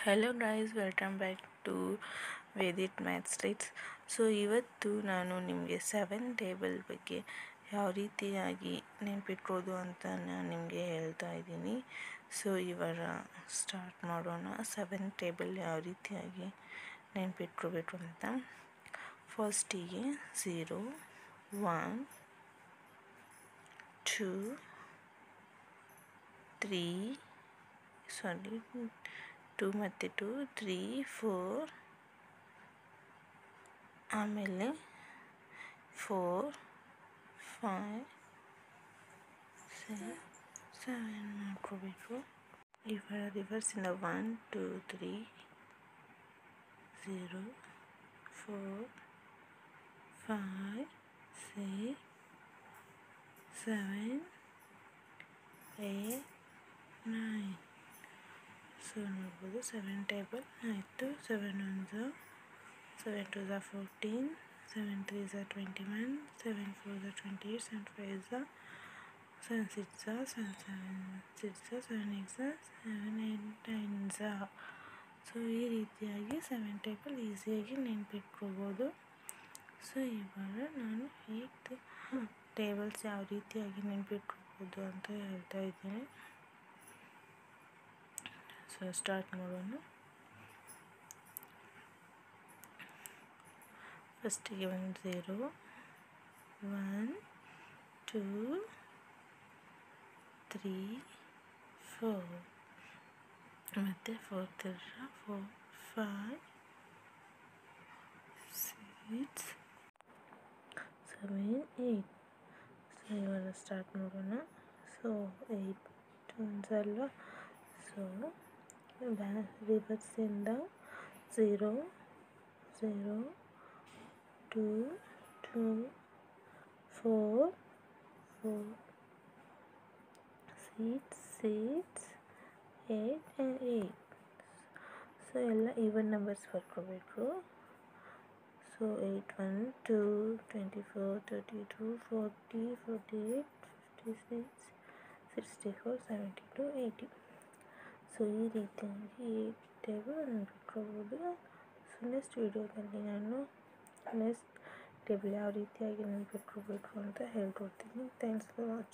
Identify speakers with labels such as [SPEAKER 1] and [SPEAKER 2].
[SPEAKER 1] Hello guys, welcome back to Vedith maths tips. So ಇವತ್ತು ನಾನು ನಿಮಗೆ 7 ಟೇಬಲ್ ಬಗ್ಗೆ ಯಾವ ರೀತಿಯಾಗಿ ನೆನಪಿಟ್ಕೋದು ಅಂತ ನಾನು ನಿಮಗೆ ಹೇಳ್ತಾ ಇದ್ದೀನಿ. ಸೊ ಇವಾಗ ಸ್ಟಾರ್ಟ್ ಮಾಡೋಣ. 7 ಟೇಬಲ್ ಯಾವ ರೀತಿಯಾಗಿ ನೆನಪಿಟ್ಕೋಬೇಕು ಅಂತ. ಫಸ್ಟಿಗೆ 0, 1, 2, 3 2 ಮತ್ತು 2, 3, 4, ಆಮೇಲೆ 4, 5, 6, 7 ಮಾಡ್ಕೋಬೇಕು. ಇವಾಗ ರಿವರ್ಸಿಂದ 1, 2, 3, 0, 4, 5, 6, 7, 8, 9. ಸೊ ನೋಡ್ಬೋದು 7 ಟೇಬಲ್ ಆಯಿತು. 7 1s 7 2s 14, 7 3s 21, 7 4s 28, 7 5s 7 6s 7 6s 7 8s 7 8 9s. So ಈ ರೀತಿಯಾಗಿ 7 ಟೇಬಲ್ ಈಸಿಯಾಗಿ ನೆನಪಿಟ್ಕೋಬೋದು. ಸೊ ಇವಾಗ ನಾನು 8 ಟೇಬಲ್ಸ್ ಯಾವ ರೀತಿಯಾಗಿ ನೆನಪಿಟ್ಕೋಬೋದು ಅಂತ ಹೇಳ್ತಾ ಇದ್ದೀನಿ. ಸೊ ಸ್ಟಾರ್ಟ್ ಮಾಡೋಣ. ಫಸ್ಟಿಗೆ 1 0, 1 2 3 4, ಮತ್ತು 4 4 5 6 7 8. ಸೊ ಇವಾಗ ಸ್ಟಾರ್ಟ್ ಮಾಡೋಣ. ಸೊ 8 ಒಂದ್ಸಲ. So ರಿವರ್ಸಿಂದ 0 0 2 2 4 4 6 6 8 and 8. ಸೊ ಎಲ್ಲ ಈವನ್ ನಂಬರ್ಸ್ ಬರ್ಕೋಬೇಕು. ಸೊ 8 1 2 24 32 40 48 56 64 72 80. ಸೊ ಈ ರೀತಿಯಾಗಿ 8 ಟೇಬಲ್ ನೆನಪಿಟ್ಕೋಬೋದು. ಸೊ ನೆಕ್ಸ್ಟ್ ವಿಡಿಯೋದಲ್ಲಿ ನಾನು ನೆಕ್ಸ್ಟ್ ಟೇಬಲ್ ಯಾವ ರೀತಿಯಾಗಿ ನೆನಪಿಟ್ಕೋಬೇಕು ಅಂತ ಹೇಳ್ಕೊಡ್ತೀನಿ. Thanks for watching.